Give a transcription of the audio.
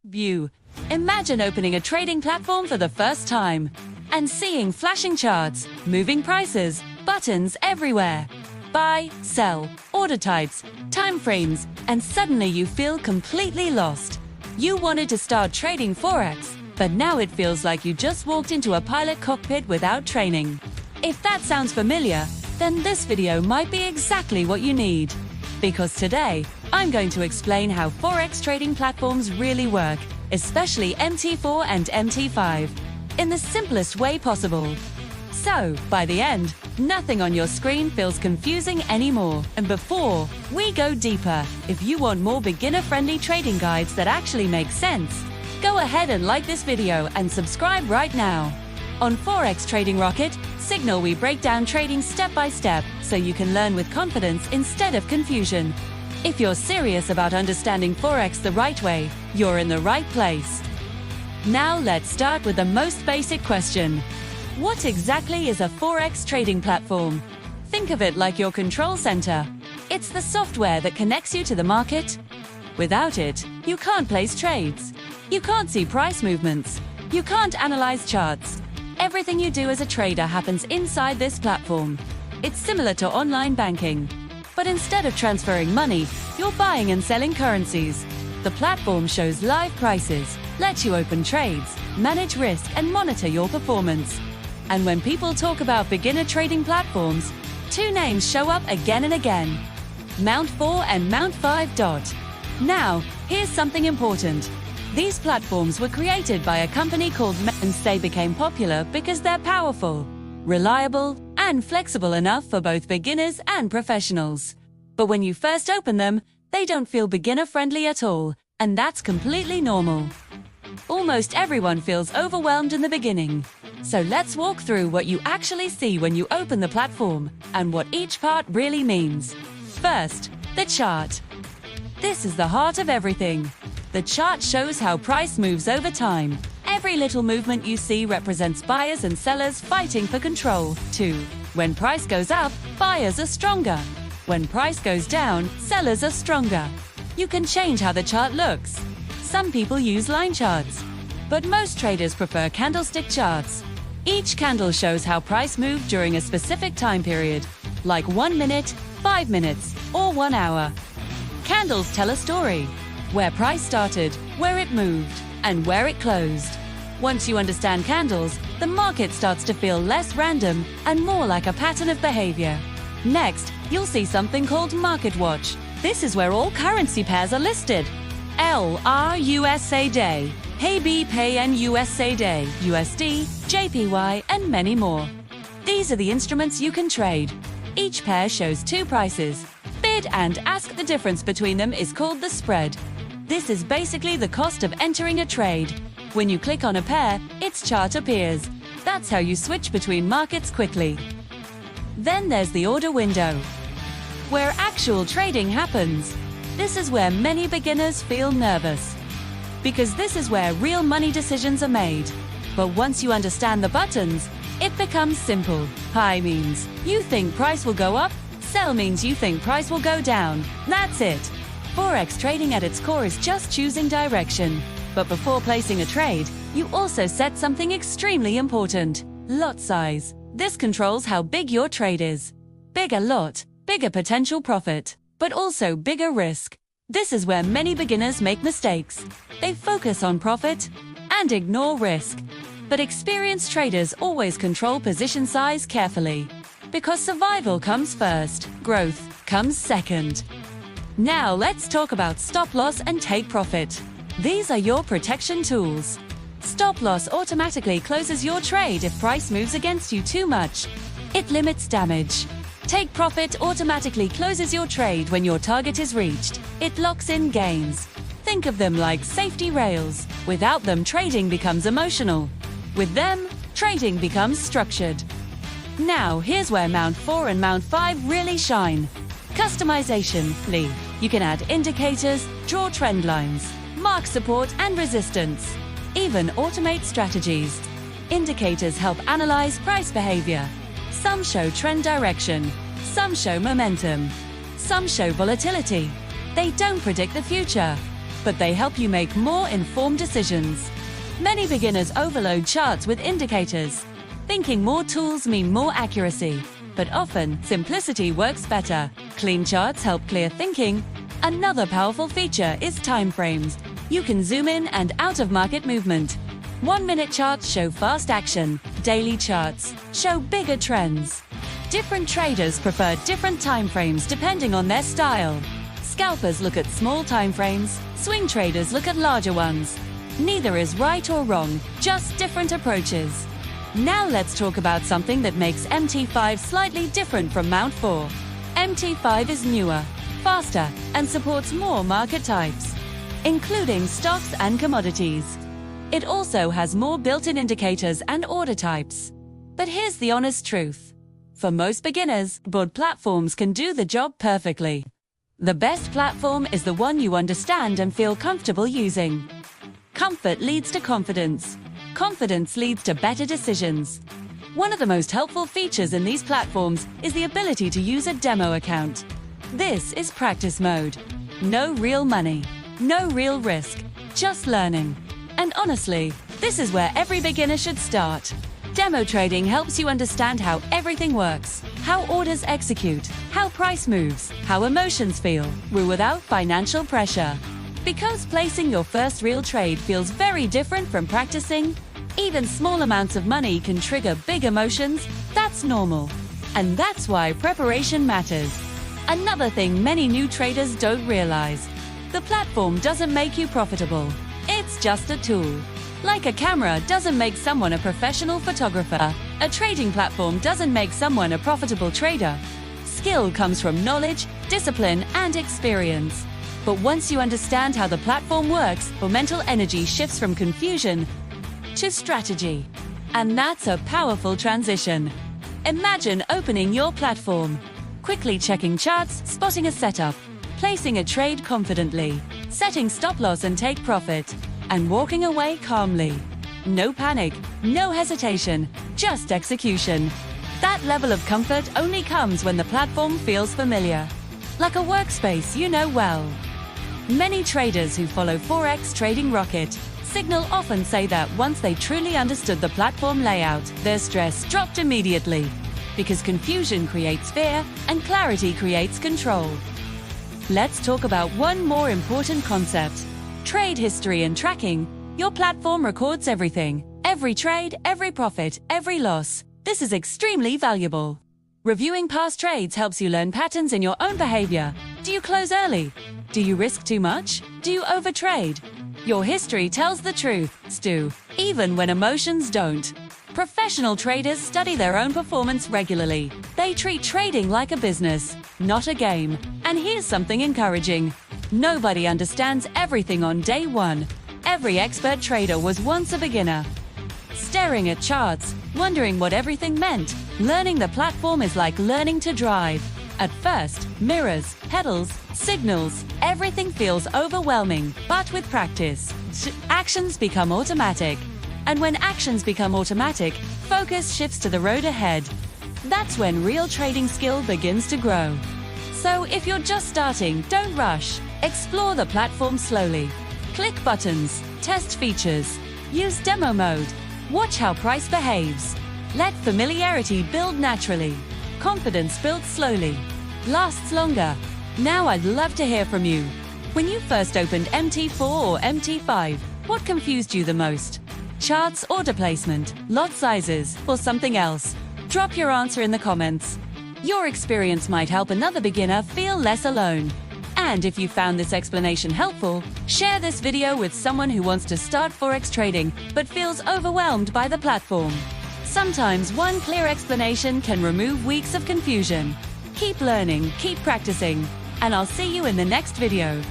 View. Imagine opening a trading platform for the first time and seeing flashing charts, moving prices, buttons everywhere. Buy, sell, order types, time frames, and suddenly you feel completely lost. You wanted to start trading Forex, but now it feels like you just walked into a pilot cockpit without training. If that sounds familiar, then this video might be exactly what you need. Because today, I'm going to explain how Forex trading platforms really work, especially MT4 and MT5, in the simplest way possible. So, by the end, nothing on your screen feels confusing anymore. And before we go deeper, if you want more beginner-friendly trading guides that actually make sense, go ahead and like this video and subscribe right now. On Forex Trading Rocket Signal, we break down trading step by step so you can learn with confidence instead of confusion. If you're serious about understanding Forex the right way, you're in the right place. Now let's start with the most basic question. What exactly is a Forex trading platform? Think of it like your control center. It's the software that connects you to the market. Without it, you can't place trades. You can't see price movements. You can't analyze charts. Everything you do as a trader happens inside this platform. It's similar to online banking. But instead of transferring money, you're buying and selling currencies. The platform shows live prices, lets you open trades, manage risk, and monitor your performance. And when people talk about beginner trading platforms, two names show up again and again: MT4 and MT5. Now, here's something important. These platforms were created by a company called MT4, and they became popular because they're powerful, reliable, and flexible enough for both beginners and professionals. But when you first open them, they don't feel beginner-friendly at all, and that's completely normal. Almost everyone feels overwhelmed in the beginning. So let's walk through what you actually see when you open the platform and what each part really means. First, the chart. This is the heart of everything. The chart shows how price moves over time. Every little movement you see represents buyers and sellers fighting for control. 2. When price goes up, buyers are stronger. When price goes down, sellers are stronger. You can change how the chart looks. Some people use line charts, but most traders prefer candlestick charts. Each candle shows how price moved during a specific time period, like 1 minute, 5 minutes, or 1 hour. Candles tell a story: where price started, where it moved, and where it closed. Once you understand candles, the market starts to feel less random and more like a pattern of behavior. Next, you'll see something called Market Watch. This is where all currency pairs are listed. LR Day, HBPN Day, USD, JPY, and many more. These are the instruments you can trade. Each pair shows two prices. Bid and ask. The difference between them is called the spread. This is basically the cost of entering a trade. When you click on a pair, its chart appears. That's how you switch between markets quickly. Then there's the order window, where actual trading happens. This is where many beginners feel nervous, because this is where real money decisions are made. But once you understand the buttons, it becomes simple. Buy means you think price will go up. Sell means you think price will go down. That's it. Forex trading at its core is just choosing direction. But before placing a trade, you also set something extremely important: lot size. This controls how big your trade is. Bigger lot, bigger potential profit, but also bigger risk. This is where many beginners make mistakes. They focus on profit and ignore risk. But experienced traders always control position size carefully, because survival comes first, growth comes second. Now let's talk about stop loss and take profit. These are your protection tools. Stop loss automatically closes your trade if price moves against you too much. It limits damage. Take profit automatically closes your trade when your target is reached. It locks in gains. Think of them like safety rails. Without them, trading becomes emotional. With them, trading becomes structured. Now, here's where MT4 and MT5 really shine. Customization. You can add indicators, draw trend lines, mark support and resistance, even automate strategies. Indicators help analyze price behavior. Some show trend direction, some show momentum, some show volatility. They don't predict the future, but they help you make more informed decisions. Many beginners overload charts with indicators, thinking more tools mean more accuracy. But often, simplicity works better. Clean charts help clear thinking. Another powerful feature is time frames. You can zoom in and out of market movement. 1-minute charts show fast action. Daily charts show bigger trends. Different traders prefer different time frames depending on their style. Scalpers look at small time frames. Swing traders look at larger ones. Neither is right or wrong, just different approaches. Now let's talk about something that makes MT5 slightly different from MT4. MT5 is newer, faster, and supports more market types, including stocks and commodities. It also has more built-in indicators and order types. But here's the honest truth. For most beginners, broad platforms can do the job perfectly. The best platform is the one you understand and feel comfortable using. Comfort leads to confidence. Confidence leads to better decisions. One of the most helpful features in these platforms is the ability to use a demo account. This is practice mode. No real money, no real risk, just learning. And honestly, this is where every beginner should start. Demo trading helps you understand how everything works, how orders execute, how price moves, how emotions feel, without financial pressure. Because placing your first real trade feels very different from practicing, even small amounts of money can trigger big emotions. That's normal. And that's why preparation matters. Another thing many new traders don't realize: the platform doesn't make you profitable. It's just a tool. Like a camera doesn't make someone a professional photographer, a trading platform doesn't make someone a profitable trader. Skill comes from knowledge, discipline, and experience. But once you understand how the platform works, your mental energy shifts from confusion to strategy. And that's a powerful transition. Imagine opening your platform, quickly checking charts, spotting a setup, placing a trade confidently, setting stop loss and take profit, and walking away calmly. No panic, no hesitation, just execution. That level of comfort only comes when the platform feels familiar, like a workspace you know well. Many traders who follow Forex Trading Rocket Signal often say that once they truly understood the platform layout, their stress dropped immediately. Because confusion creates fear and clarity creates control. Let's talk about one more important concept: trade history and tracking. Your platform records everything. Every trade, every profit, every loss. This is extremely valuable. Reviewing past trades helps you learn patterns in your own behavior. Do you close early? Do you risk too much? Do you overtrade? Your history tells the truth, Stu, even when emotions don't. Professional traders study their own performance regularly. They treat trading like a business, not a game. And here's something encouraging: nobody understands everything on day one. Every expert trader was once a beginner. Staring at charts, wondering what everything meant. Learning the platform is like learning to drive. At first, mirrors, pedals, signals, everything feels overwhelming. But with practice, actions become automatic. And when actions become automatic, focus shifts to the road ahead. That's when real trading skill begins to grow. So if you're just starting, don't rush. Explore the platform slowly. Click buttons, test features, use demo mode, watch how price behaves. Let familiarity build naturally. Confidence builds slowly, lasts longer. Now I'd love to hear from you. When you first opened MT4 or MT5, what confused you the most? Charts, order placement, lot sizes, or something else? Drop your answer in the comments. Your experience might help another beginner feel less alone. And if you found this explanation helpful, share this video with someone who wants to start Forex trading but feels overwhelmed by the platform. Sometimes one clear explanation can remove weeks of confusion. Keep learning, keep practicing, and I'll see you in the next video.